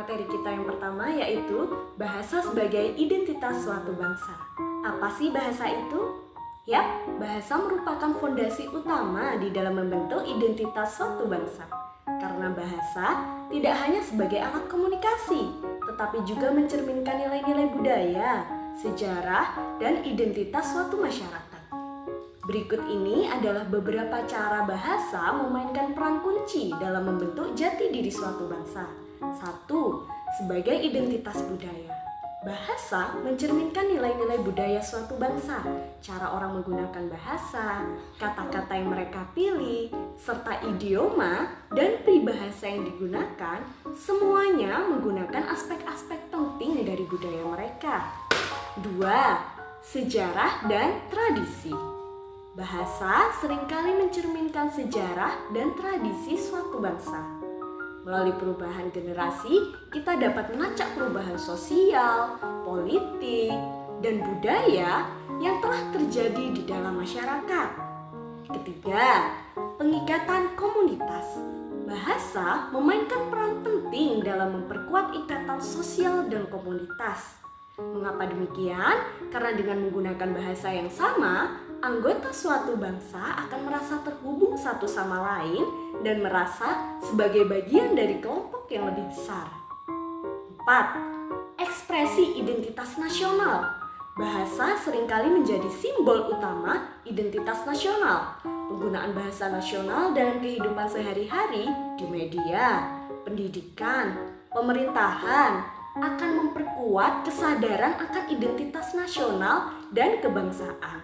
materi kita yang pertama, yaitu bahasa sebagai identitas suatu bangsa. Apa sih bahasa itu? Ya, bahasa merupakan fondasi utama di dalam membentuk identitas suatu bangsa. Karena bahasa tidak hanya sebagai alat komunikasi, tetapi juga mencerminkan nilai-nilai budaya, sejarah, dan identitas suatu masyarakat. Berikut ini adalah beberapa cara bahasa memainkan peran kunci dalam membentuk jati diri suatu bangsa. 1. Sebagai identitas budaya. Bahasa mencerminkan nilai-nilai budaya suatu bangsa, cara orang menggunakan bahasa, kata-kata yang mereka pilih, serta idioma dan peribahasa yang digunakan, semuanya menggunakan aspek-aspek penting dari budaya mereka. 2. Sejarah dan tradisi. Bahasa seringkali mencerminkan sejarah dan tradisi suatu bangsa. Melalui perubahan generasi, kita dapat melacak perubahan sosial, politik, dan budaya yang telah terjadi di dalam masyarakat. Ketiga, pengikatan komunitas. Bahasa memainkan peran penting dalam memperkuat ikatan sosial dan komunitas. Mengapa demikian? Karena dengan menggunakan bahasa yang sama, anggota suatu bangsa akan merasa terhubung satu sama lain dan merasa sebagai bagian dari kelompok yang lebih besar. 4. Ekspresi identitas nasional. Bahasa seringkali menjadi simbol utama identitas nasional. Penggunaan bahasa nasional dalam kehidupan sehari-hari di media, pendidikan, pemerintahan akan memperkuat kesadaran akan identitas nasional dan kebangsaan.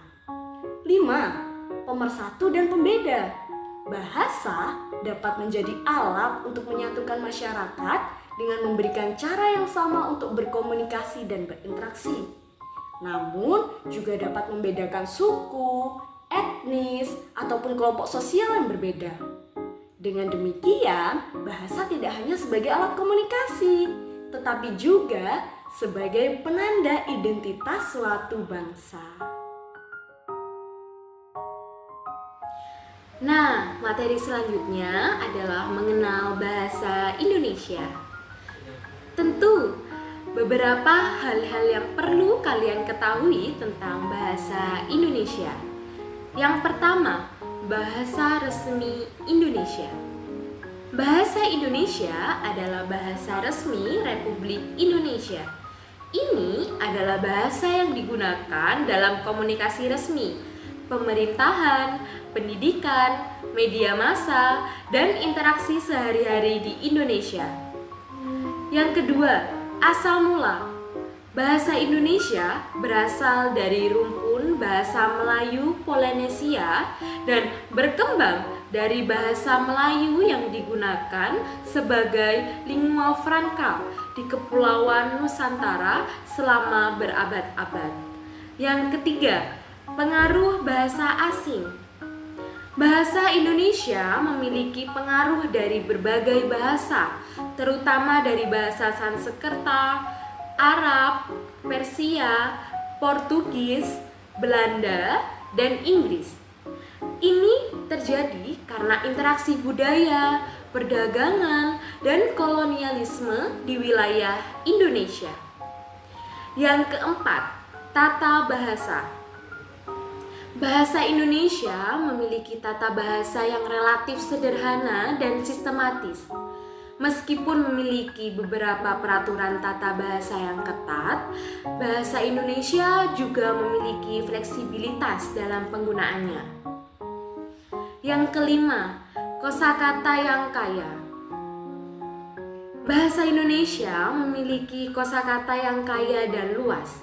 5. Pemersatu dan pembeda. Bahasa dapat menjadi alat untuk menyatukan masyarakat dengan memberikan cara yang sama untuk berkomunikasi dan berinteraksi. Namun, juga dapat membedakan suku, etnis, ataupun kelompok sosial yang berbeda. Dengan demikian, bahasa tidak hanya sebagai alat komunikasi, tetapi juga sebagai penanda identitas suatu bangsa. Nah, materi selanjutnya adalah mengenal bahasa Indonesia. Tentu, beberapa hal-hal yang perlu kalian ketahui tentang bahasa Indonesia. Yang pertama, bahasa resmi Indonesia. Bahasa Indonesia adalah bahasa resmi Republik Indonesia. Ini adalah bahasa yang digunakan dalam komunikasi resmi, pemerintahan, pendidikan, media massa, dan interaksi sehari-hari di Indonesia. Yang kedua, asal mula. Bahasa Indonesia berasal dari rumpun bahasa Melayu Polinesia dan berkembang dari bahasa Melayu yang digunakan sebagai lingua franca di Kepulauan Nusantara selama berabad-abad. Yang ketiga, pengaruh bahasa asing. Bahasa Indonesia memiliki pengaruh dari berbagai bahasa, terutama dari bahasa Sanskerta, Arab, Persia, Portugis, Belanda, dan Inggris. Ini terjadi karena interaksi budaya, perdagangan, dan kolonialisme di wilayah Indonesia. Yang keempat, tata bahasa. Bahasa Indonesia memiliki tata bahasa yang relatif sederhana dan sistematis. Meskipun memiliki beberapa peraturan tata bahasa yang ketat, bahasa Indonesia juga memiliki fleksibilitas dalam penggunaannya. Yang kelima, kosakata yang kaya. Bahasa Indonesia memiliki kosakata yang kaya dan luas.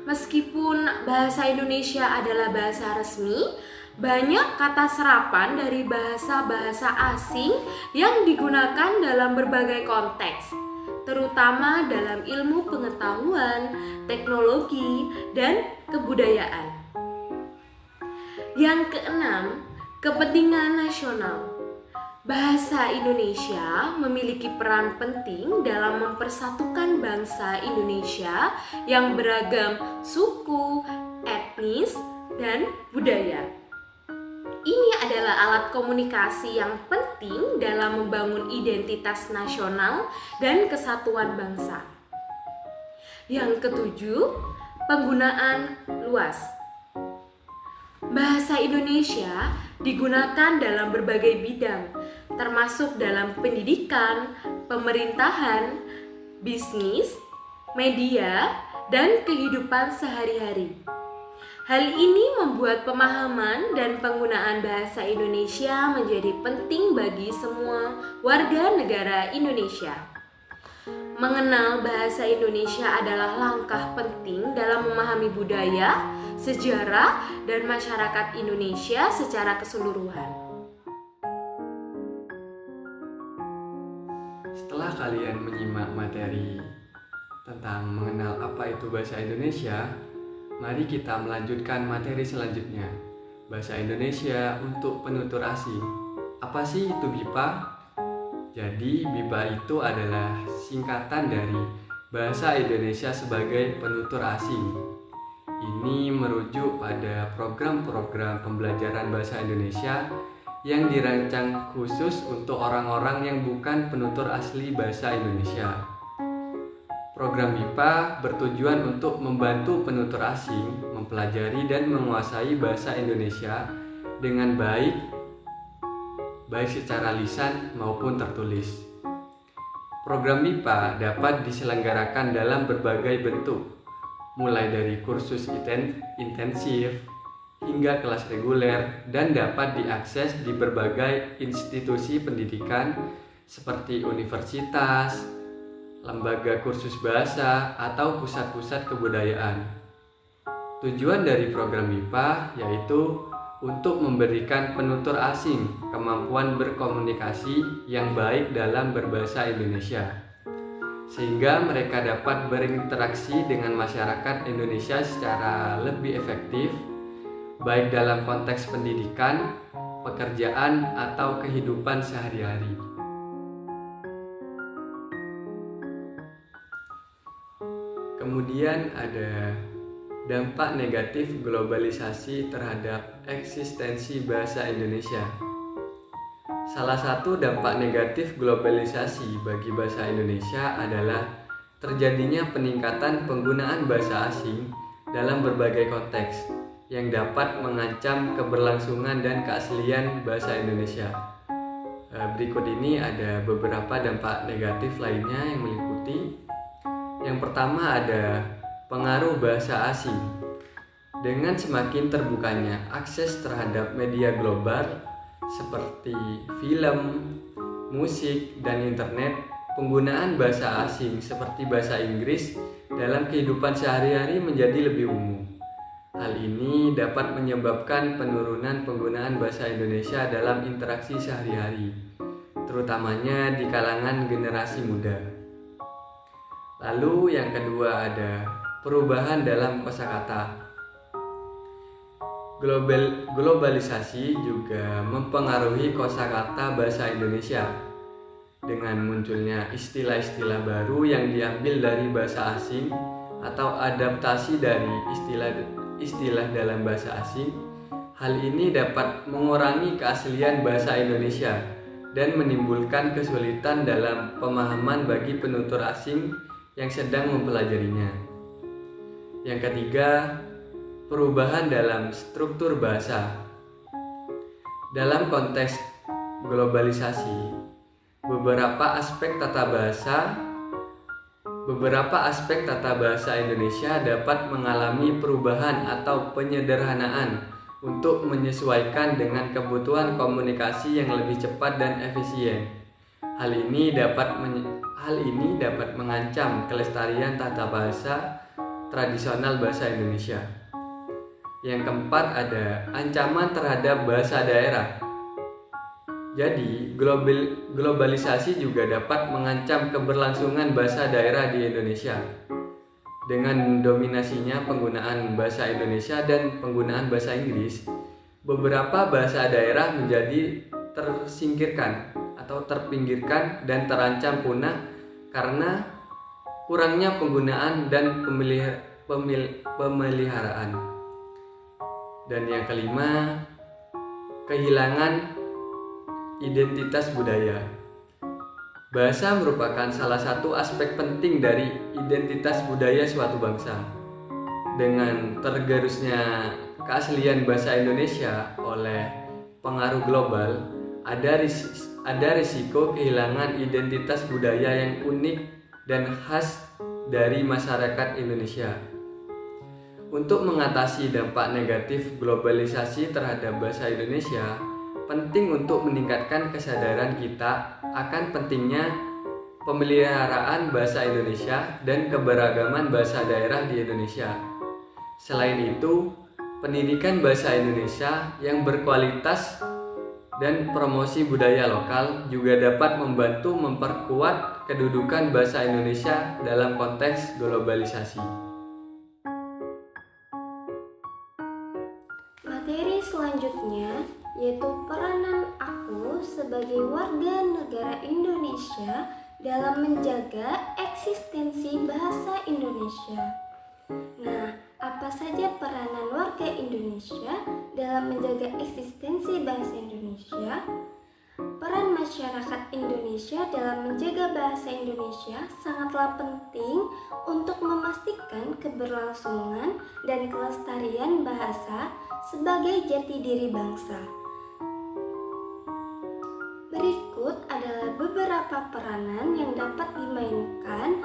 Meskipun bahasa Indonesia adalah bahasa resmi, banyak kata serapan dari bahasa-bahasa asing yang digunakan dalam berbagai konteks, terutama dalam ilmu pengetahuan, teknologi, dan kebudayaan. Yang keenam, kepentingan nasional. Bahasa Indonesia memiliki peran penting dalam mempersatukan bangsa Indonesia yang beragam suku, etnis, dan budaya. Ini adalah alat komunikasi yang penting penting dalam membangun identitas nasional dan kesatuan bangsa. Yang ketujuh, penggunaan luas. Bahasa Indonesia digunakan dalam berbagai bidang, termasuk dalam pendidikan, pemerintahan, bisnis, media, dan kehidupan sehari-hari. Hal ini membuat pemahaman dan penggunaan bahasa Indonesia menjadi penting bagi semua warga negara Indonesia. Mengenal bahasa Indonesia adalah langkah penting dalam memahami budaya, sejarah, dan masyarakat Indonesia secara keseluruhan. Setelah kalian menyimak materi tentang mengenal apa itu bahasa Indonesia, mari kita melanjutkan materi selanjutnya. Bahasa Indonesia untuk penutur asing. Apa sih itu BIPA? Jadi BIPA itu adalah singkatan dari Bahasa Indonesia sebagai Penutur Asing. Ini merujuk pada program-program pembelajaran bahasa Indonesia yang dirancang khusus untuk orang-orang yang bukan penutur asli bahasa Indonesia. Program BIPA bertujuan untuk membantu penutur asing mempelajari dan menguasai bahasa Indonesia dengan baik secara lisan maupun tertulis. Program BIPA dapat diselenggarakan dalam berbagai bentuk, mulai dari kursus intensif hingga kelas reguler, dan dapat diakses di berbagai institusi pendidikan seperti universitas, lembaga kursus bahasa, atau pusat-pusat kebudayaan. Tujuan dari program BIPA yaitu untuk memberikan penutur asing kemampuan berkomunikasi yang baik dalam berbahasa Indonesia, sehingga mereka dapat berinteraksi dengan masyarakat Indonesia secara lebih efektif, baik dalam konteks pendidikan, pekerjaan, atau kehidupan sehari-hari. Kemudian ada dampak negatif globalisasi terhadap eksistensi bahasa Indonesia. Salah satu dampak negatif globalisasi bagi bahasa Indonesia adalah terjadinya peningkatan penggunaan bahasa asing dalam berbagai konteks yang dapat mengancam keberlangsungan dan keaslian bahasa Indonesia. Berikut ini ada beberapa dampak negatif lainnya yang meliputi. Yang pertama ada pengaruh bahasa asing. Dengan semakin terbukanya akses terhadap media global seperti film, musik, dan internet, penggunaan bahasa asing seperti bahasa Inggris dalam kehidupan sehari-hari menjadi lebih umum. Hal ini dapat menyebabkan penurunan penggunaan bahasa Indonesia dalam interaksi sehari-hari, terutamanya di kalangan generasi muda. Lalu yang kedua ada perubahan dalam kosakata. Globalisasi juga mempengaruhi kosakata bahasa Indonesia dengan munculnya istilah-istilah baru yang diambil dari bahasa asing atau adaptasi dari istilah dalam bahasa asing. Hal ini dapat mengurangi keaslian bahasa Indonesia dan menimbulkan kesulitan dalam pemahaman bagi penutur asing yang sedang mempelajarinya. Yang ketiga, perubahan dalam struktur bahasa. Dalam konteks globalisasi, beberapa aspek tata bahasa Indonesia dapat mengalami perubahan atau penyederhanaan untuk menyesuaikan dengan kebutuhan komunikasi yang lebih cepat dan efisien. Hal ini dapat mengancam kelestarian tata bahasa tradisional bahasa Indonesia. Yang keempat ada ancaman terhadap bahasa daerah. Jadi, globalisasi juga dapat mengancam keberlangsungan bahasa daerah di Indonesia. Dengan dominasinya penggunaan bahasa Indonesia dan penggunaan bahasa Inggris, beberapa bahasa daerah menjadi tersingkirkan atau terpinggirkan dan terancam punah karena kurangnya penggunaan dan pemeliharaan. Dan yang kelima, kehilangan identitas budaya. Bahasa merupakan salah satu aspek penting dari identitas budaya suatu bangsa. Dengan tergerusnya keaslian bahasa Indonesia oleh pengaruh global, ada risiko kehilangan identitas budaya yang unik dan khas dari masyarakat Indonesia. Untuk mengatasi dampak negatif globalisasi terhadap bahasa Indonesia, penting untuk meningkatkan kesadaran kita akan pentingnya pemeliharaan bahasa Indonesia dan keberagaman bahasa daerah di Indonesia. Selain itu, pendidikan bahasa Indonesia yang berkualitas dan promosi budaya lokal juga dapat membantu memperkuat kedudukan bahasa Indonesia dalam konteks globalisasi. Materi selanjutnya yaitu peranan aku sebagai warga negara Indonesia dalam menjaga eksistensi bahasa Indonesia. Nah, apa saja peranan warga Indonesia dalam menjaga eksistensi bahasa Indonesia? Peran masyarakat Indonesia dalam menjaga bahasa Indonesia sangatlah penting untuk memastikan keberlangsungan dan kelestarian bahasa sebagai jati diri bangsa. Berikut adalah beberapa peranan yang dapat dimainkan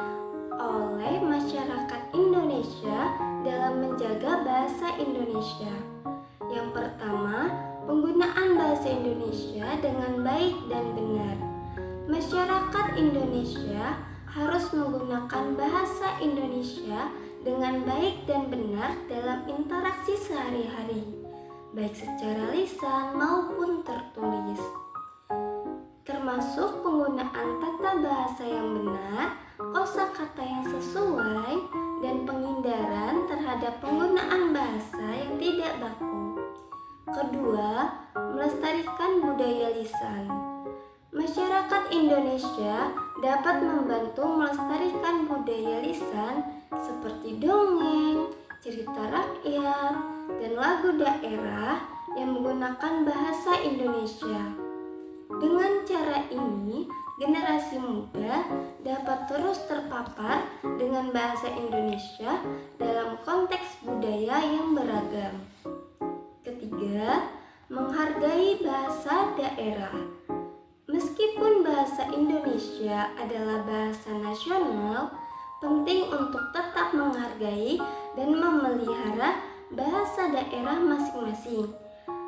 oleh masyarakat Indonesia dalam menjaga bahasa Indonesia. Yang pertama, penggunaan bahasa Indonesia dengan baik dan benar. Masyarakat Indonesia harus menggunakan bahasa Indonesia dengan baik dan benar dalam interaksi sehari-hari, baik secara lisan maupun tertulis. Termasuk penggunaan tata bahasa yang benar, kosakata yang sesuai, dan penghindaran terhadap penggunaan bahasa yang tidak baku. Kedua, melestarikan budaya lisan. Masyarakat Indonesia dapat membantu melestarikan budaya lisan seperti dongeng, cerita rakyat, dan lagu daerah yang menggunakan bahasa Indonesia. Dengan cara ini, generasi muda dapat terus terpapar dengan bahasa Indonesia dalam konteks budaya yang beragam. Ketiga, menghargai bahasa daerah. Meskipun bahasa Indonesia adalah bahasa nasional, penting untuk tetap menghargai dan memelihara bahasa daerah masing-masing.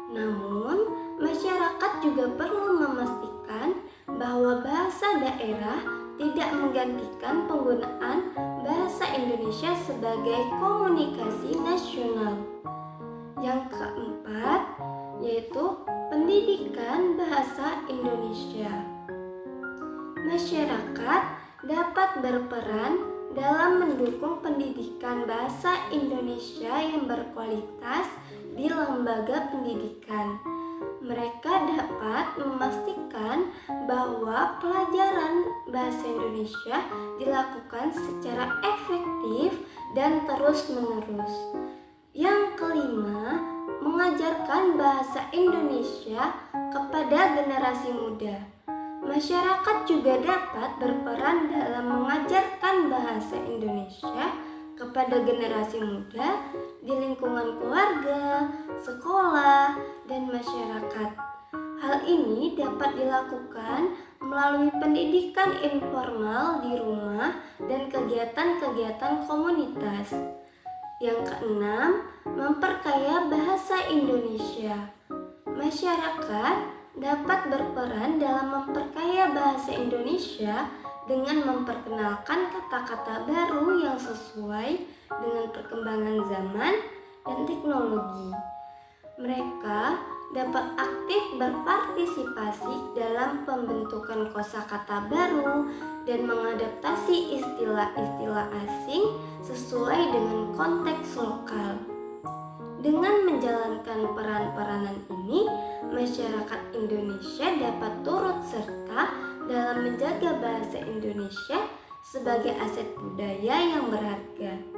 Namun, masyarakat juga perlu memastikan bahwa bahasa daerah tidak menggantikan penggunaan bahasa Indonesia sebagai komunikasi nasional. Yang keempat, yaitu pendidikan bahasa Indonesia. Masyarakat dapat berperan dalam mendukung pendidikan bahasa Indonesia yang berkualitas di lembaga pendidikan. Mereka dapat memastikan bahwa pelajaran bahasa Indonesia dilakukan secara efektif dan terus-menerus. Yang kelima, mengajarkan bahasa Indonesia kepada generasi muda. Masyarakat juga dapat berperan dalam mengajarkan bahasa Indonesia kepada generasi muda di lingkungan keluarga, sekolah, dan masyarakat. Hal ini dapat dilakukan melalui pendidikan informal di rumah dan kegiatan-kegiatan komunitas. Yang keenam, memperkaya bahasa Indonesia. Masyarakat dapat berperan dalam memperkaya bahasa Indonesia dengan memperkenalkan kata-kata baru yang sesuai dengan perkembangan zaman dan teknologi. Mereka dapat aktif berpartisipasi dalam pembentukan kosakata baru dan mengadaptasi istilah-istilah asing sesuai dengan konteks lokal. Dengan menjalankan peran-peranan ini, masyarakat Indonesia dapat turut serta dalam menjaga bahasa Indonesia sebagai aset budaya yang berharga.